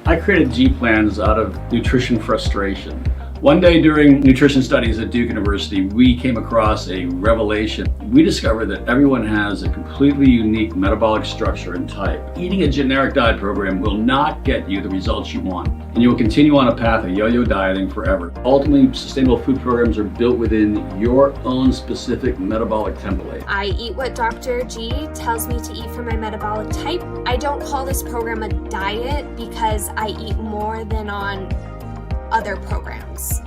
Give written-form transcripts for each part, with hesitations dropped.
I created G plans out of nutrition frustration. One day during nutrition studies at Duke University, we came across a revelation. We discovered that everyone has a completely unique metabolic structure and type. Eating a generic diet program will not get you the results you want, and you will continue on a path of yo-yo dieting forever. Ultimately, sustainable food programs are built within your own specific metabolic template. I eat what Dr. G tells me to eat for my metabolic type. I don't call this program a diet because I eat more than on other programs.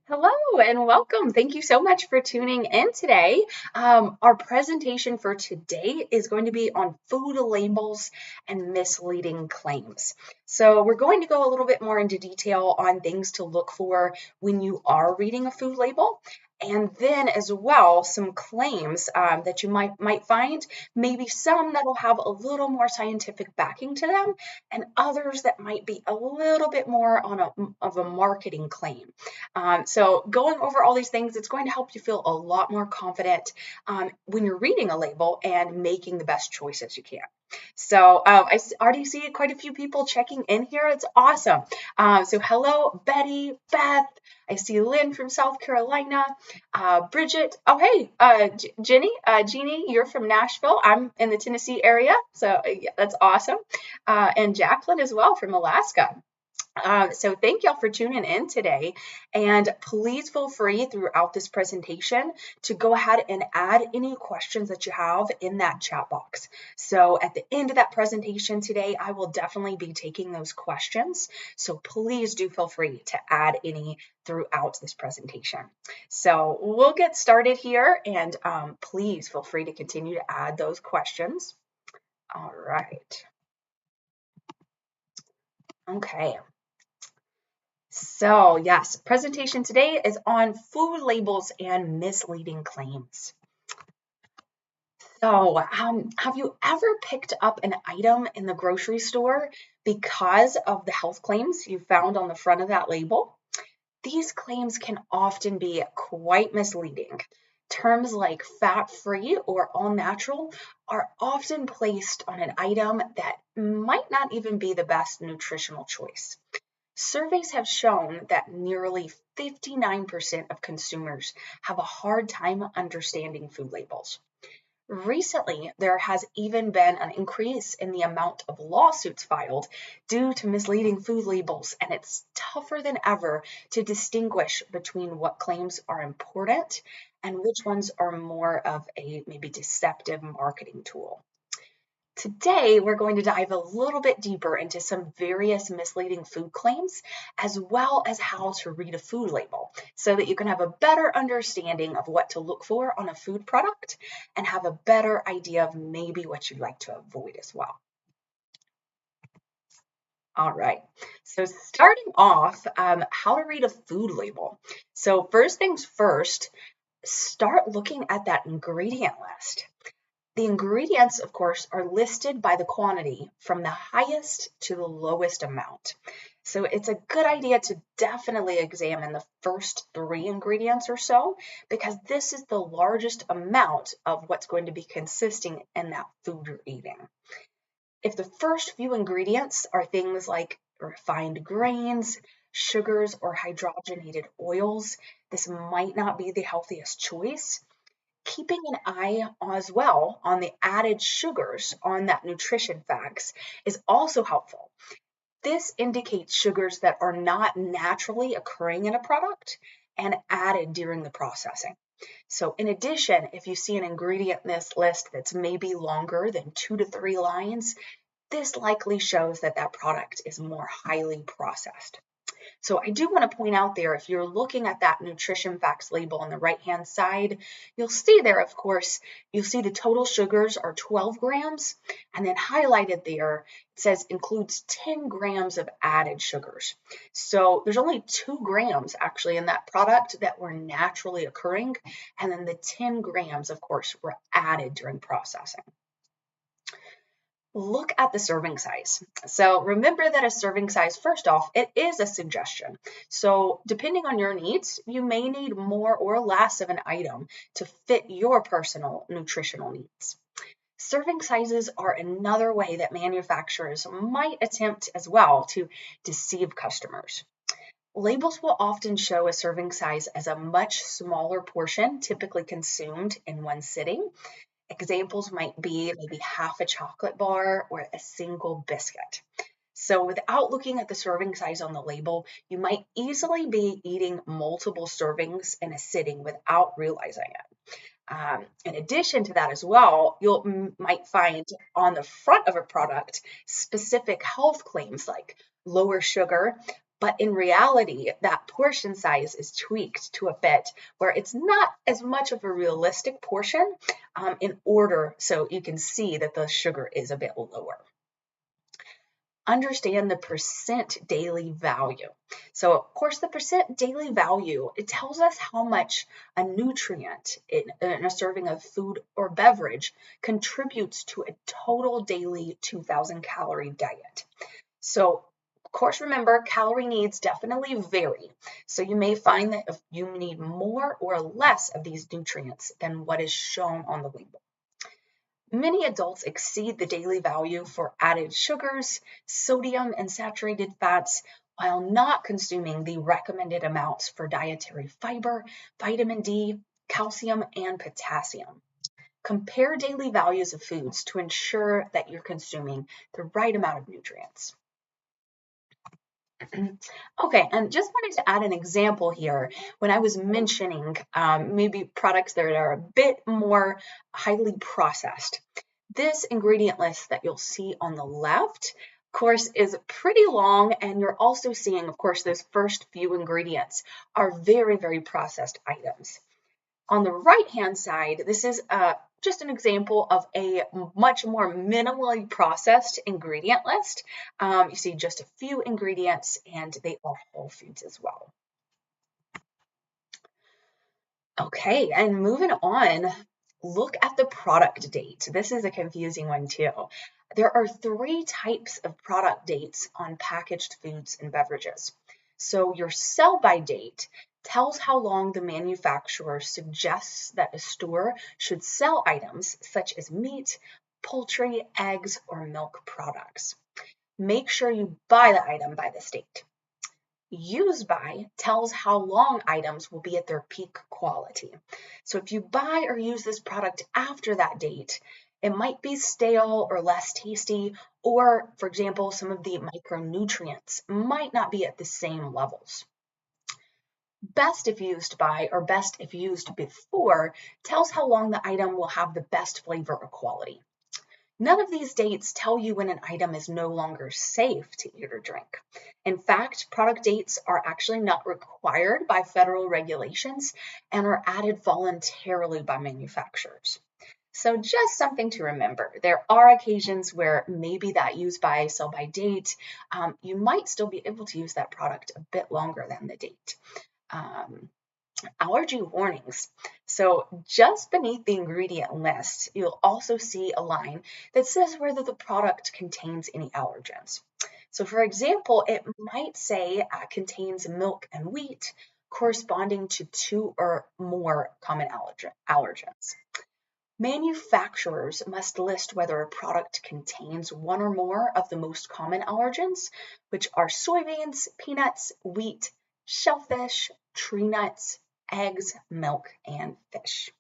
Hello and welcome. Thank you so much for tuning in today. Our presentation for today is going to be on food labels and misleading claims. So we're going to go a little bit more into detail on things to look for when you are reading a food label. And then as well, some claims that you might find, maybe some that'll have a little more scientific backing to them, and others that might be a little bit more of a marketing claim. So going over all these things, it's going to help you feel a lot more confident when you're reading a label and making the best choices you can. So I already see quite a few people checking in here. It's awesome. So hello, Betty, Beth. I see Lynn from South Carolina, Bridget. Oh, hey, Jeannie, you're from Nashville. I'm in the Tennessee area, so yeah, that's awesome. And Jacqueline as well from Alaska. So thank y'all for tuning in today, and please feel free throughout this presentation to go ahead and add any questions that you have in that chat box. So at the end of that presentation today, I will definitely be taking those questions. So please do feel free to add any throughout this presentation. So we'll get started here, and please feel free to continue to add those questions. All right. Okay. So yes, presentation today is on food labels and misleading claims. So have you ever picked up an item in the grocery store because of the health claims you found on the front of that label? These claims can often be quite misleading. Terms like fat-free or all-natural are often placed on an item that might not even be the best nutritional choice. Surveys have shown that nearly 59% of consumers have a hard time understanding food labels. Recently, there has even been an increase in the amount of lawsuits filed due to misleading food labels, and it's tougher than ever to distinguish between what claims are important and which ones are more of a maybe deceptive marketing tool. Today, we're going to dive a little bit deeper into some various misleading food claims, as well as how to read a food label so that you can have a better understanding of what to look for on a food product and have a better idea of maybe what you'd like to avoid as well. All right, so starting off, how to read a food label. So first things first, start looking at that ingredient list. The ingredients, of course, are listed by the quantity from the highest to the lowest amount. So it's a good idea to definitely examine the first 3 ingredients or so, because this is the largest amount of what's going to be consisting in that food you're eating. If the first few ingredients are things like refined grains, sugars, or hydrogenated oils, this might not be the healthiest choice. Keeping an eye as well on the added sugars on that nutrition facts is also helpful. This indicates sugars that are not naturally occurring in a product and added during the processing. So in addition, if you see an ingredient list that's maybe longer than 2 to 3 lines, this likely shows that that product is more highly processed. So I do want to point out there, if you're looking at that nutrition facts label on the right-hand side, you'll see there, of course, you'll see the total sugars are 12 grams, and then highlighted there, it says includes 10 grams of added sugars. So there's only 2 grams actually in that product that were naturally occurring, and then the 10 grams, of course, were added during processing. Look at the serving size. So remember that a serving size, first off, it is a suggestion. So depending on your needs, you may need more or less of an item to fit your personal nutritional needs. Serving sizes are another way that manufacturers might attempt as well to deceive customers. Labels will often show a serving size as a much smaller portion, typically consumed in one sitting. Examples might be maybe half a chocolate bar or a single biscuit. So without looking at the serving size on the label, you might easily be eating multiple servings in a sitting without realizing it. In addition to that as well, you might find on the front of a product specific health claims like lower sugar, but in reality, that portion size is tweaked to a fit where it's not as much of a realistic portion in order so you can see that the sugar is a bit lower. Understand the percent daily value. So of course, the percent daily value, it tells us how much a nutrient in a serving of food or beverage contributes to a total daily 2,000 calorie diet. So of course, remember, calorie needs definitely vary. So you may find that if you need more or less of these nutrients than what is shown on the label. Many adults exceed the daily value for added sugars, sodium, and saturated fats while not consuming the recommended amounts for dietary fiber, vitamin D, calcium, and potassium. Compare daily values of foods to ensure that you're consuming the right amount of nutrients. Okay, and just wanted to add an example here. When I was mentioning maybe products that are a bit more highly processed, this ingredient list that you'll see on the left, of course, is pretty long, and you're also seeing, of course, those first few ingredients are very, very processed items. On the right-hand side, this is just an example of a much more minimally processed ingredient list. You see just a few ingredients, and they are whole foods as well. Okay, and moving on, look at the product date. This is a confusing one too. There are 3 types of product dates on packaged foods and beverages. So your sell-by date tells how long the manufacturer suggests that a store should sell items such as meat, poultry, eggs, or milk products. Make sure you buy the item by this date. Use by tells how long items will be at their peak quality. So if you buy or use this product after that date, it might be stale or less tasty, or for example, some of the micronutrients might not be at the same levels. Best if used by or best if used before tells how long the item will have the best flavor or quality. None of these dates tell you when an item is no longer safe to eat or drink. In fact, product dates are actually not required by federal regulations and are added voluntarily by manufacturers. So just something to remember. There are occasions where maybe that use by, sell by date, you might still be able to use that product a bit longer than the date. Allergy warnings. So just beneath the ingredient list, you'll also see a line that says whether the product contains any allergens. So for example, it might say contains milk and wheat corresponding to 2 or more common allergens. Manufacturers must list whether a product contains 1 or more of the most common allergens, which are soybeans, peanuts, wheat, shellfish, tree nuts, eggs, milk, and fish.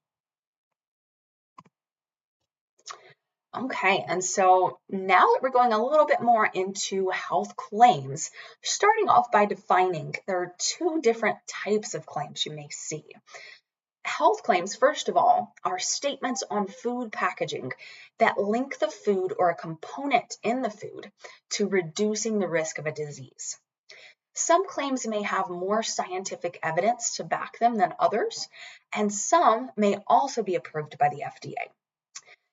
Okay, and so now that we're going a little bit more into health claims, starting off by defining there are 2 different types of claims you may see. Health claims, first of all, are statements on food packaging that link the food or a component in the food to reducing the risk of a disease. Some claims may have more scientific evidence to back them than others, and some may also be approved by the FDA.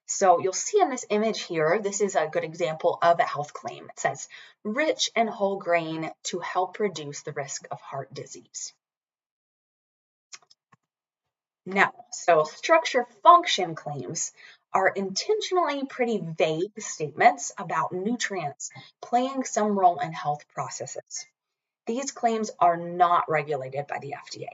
So you'll see in this image here, this is a good example of a health claim. It says, rich in whole grain to help reduce the risk of heart disease. Now, so structure function claims are intentionally pretty vague statements about nutrients playing some role in health processes. These claims are not regulated by the FDA.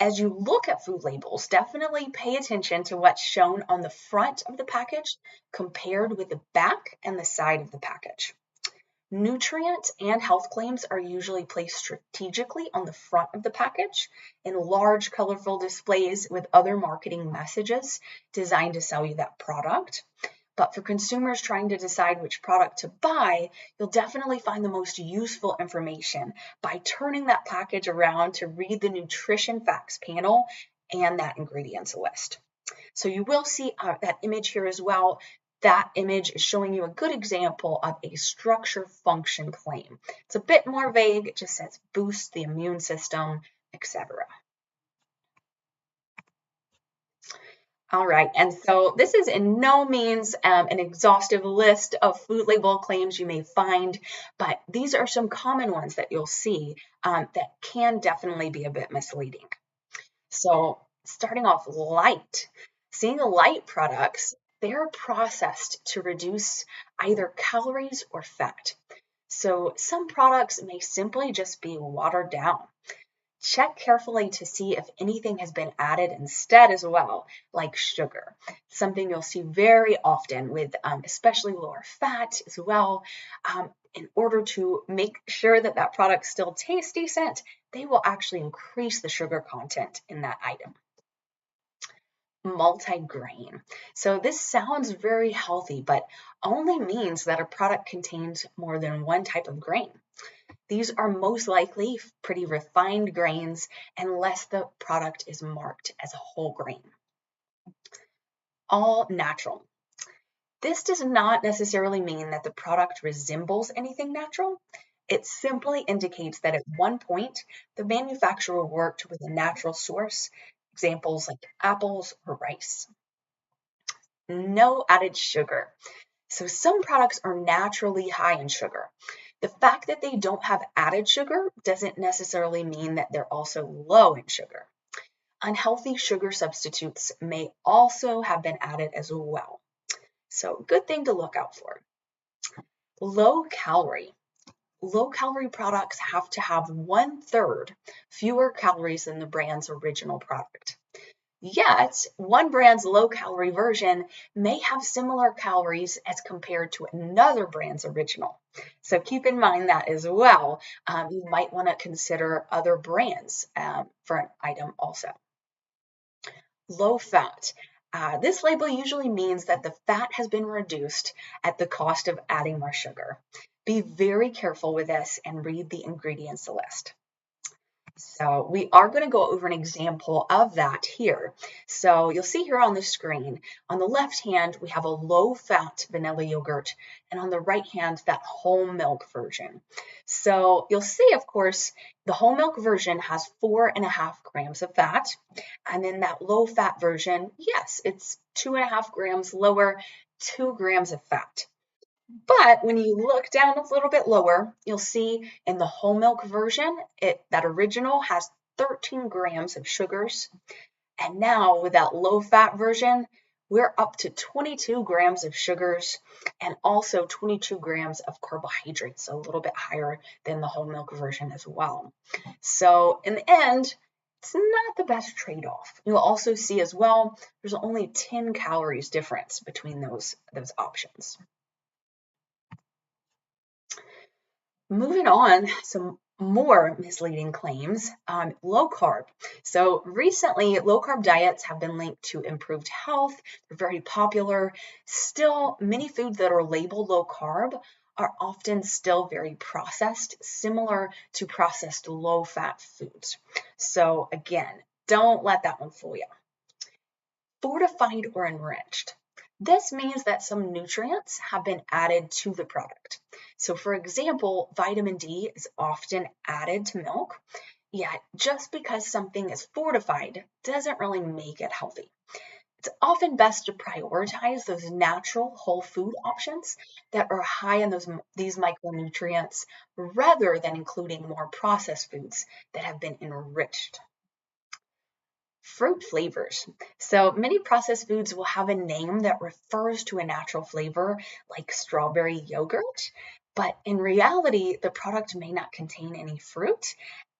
as you look at food labels, definitely pay attention to what's shown on the front of the package compared with the back and the side of the package. Nutrient and health claims are usually placed strategically on the front of the package in large, colorful displays with other marketing messages designed to sell you that product. But for consumers trying to decide which product to buy, you'll definitely find the most useful information by turning that package around to read the nutrition facts panel and that ingredients list. So you will see that image here as well. That image is showing you a good example of a structure function claim. It's a bit more vague. It just says boost the immune system, etc. All right, and so this is in no means an exhaustive list of food label claims you may find, but these are some common ones that you'll see that can definitely be a bit misleading. So starting off light, seeing light products, they're processed to reduce either calories or fat. So some products may simply just be watered down. Check carefully to see if anything has been added instead as well, like sugar. Something you'll see very often with especially lower fat as well. In order to make sure that that product still tastes decent, they will actually increase the sugar content in that item. Multi-grain. So this sounds very healthy, but only means that a product contains more than one type of grain. These are most likely pretty refined grains unless the product is marked as a whole grain. All natural. This does not necessarily mean that the product resembles anything natural. It simply indicates that at one point, the manufacturer worked with a natural source, examples like apples or rice. No added sugar. So some products are naturally high in sugar. The fact that they don't have added sugar doesn't necessarily mean that they're also low in sugar. Unhealthy sugar substitutes may also have been added as well. So good thing to look out for. Low calorie. Low calorie products have to have 1/3 fewer calories than the brand's original product. Yet, one brand's low-calorie version may have similar calories as compared to another brand's original. So keep in mind that as well. You might want to consider other brands for an item also. Low fat. This label usually means that the fat has been reduced at the cost of adding more sugar. Be very careful with this and read the ingredients list. So we are going to go over an example of that here. So you'll see here on the screen, on the left hand, we have a low-fat vanilla yogurt, and on the right hand, that whole milk version. So you'll see, of course, the whole milk version has 4.5 grams of fat, and then that low-fat version, yes, it's 2.5 grams lower, 2 grams of fat. But when you look down a little bit lower, you'll see in the whole milk version, that original has 13 grams of sugars. And now with that low fat version, we're up to 22 grams of sugars and also 22 grams of carbohydrates, a little bit higher than the whole milk version as well. So in the end, it's not the best trade-off. You'll also see as well, there's only 10 calories difference between those options. Moving on, some more misleading claims. Low carb. So recently, low carb diets have been linked to improved health. They're very popular. Still, many foods that are labeled low carb are often still very processed, similar to processed low fat foods. So again, don't let that one fool you. Fortified or enriched. This means that some nutrients have been added to the product. So for example, vitamin D is often added to milk, yet just because something is fortified doesn't really make it healthy. It's often best to prioritize those natural whole food options that are high in these micronutrients rather than including more processed foods that have been enriched. Fruit flavors. So many processed foods will have a name that refers to a natural flavor like strawberry yogurt, but in reality, the product may not contain any fruit.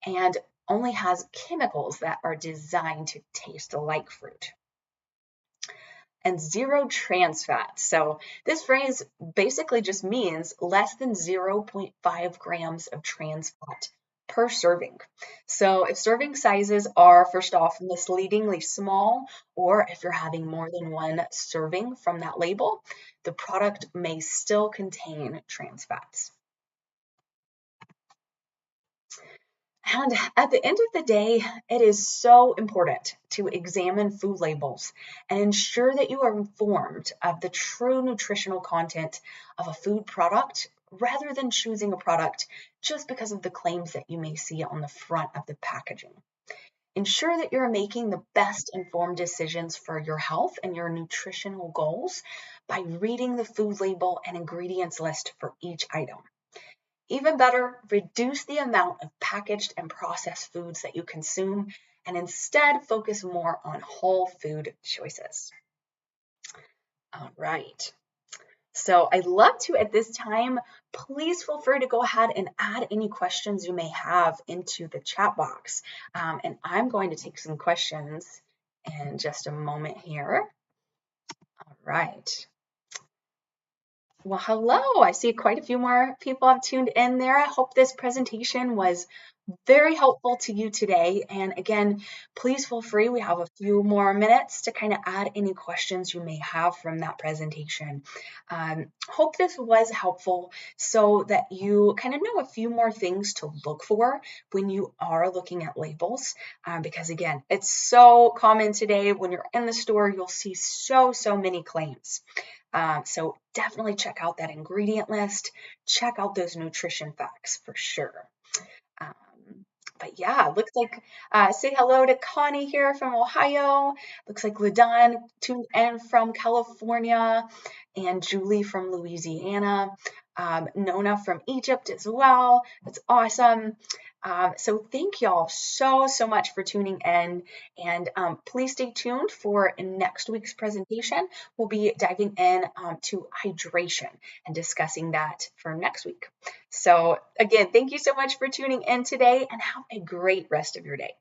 And only has chemicals that are designed to taste like fruit. And zero trans fat. So this phrase basically just means less than 0.5 grams of trans fat per serving. So if serving sizes are, first off, misleadingly small, or if you're having more than one serving from that label, the product may still contain trans fats. And at the end of the day, it is so important to examine food labels and ensure that you are informed of the true nutritional content of a food product rather than choosing a product just because of the claims that you may see on the front of the packaging. Ensure that you're making the best informed decisions for your health and your nutritional goals by reading the food label and ingredients list for each item. Even better, reduce the amount of packaged and processed foods that you consume and instead focus more on whole food choices. All right. So I'd love to, at this time, please feel free to go ahead and add any questions you may have into the chat box. And I'm going to take some questions in just a moment here. All right. Well, hello. I see quite a few more people have tuned in there. I hope this presentation was very helpful to you today. And again, please feel free. We have a few more minutes to kind of add any questions you may have from that presentation. Hope this was helpful so that you kind of know a few more things to look for when you are looking at labels. Because again, it's so common today when you're in the store, you'll see so many claims. So definitely check out that ingredient list. Check out those nutrition facts for sure. But yeah, looks like, say hello to Connie here from Ohio. Looks like Ladon tuned in from California and Julie from Louisiana. Nona from Egypt as well. That's awesome. So thank y'all so much for tuning in, and please stay tuned for next week's presentation. We'll be diving in to hydration and discussing that for next week. So again, thank you so much for tuning in today and have a great rest of your day.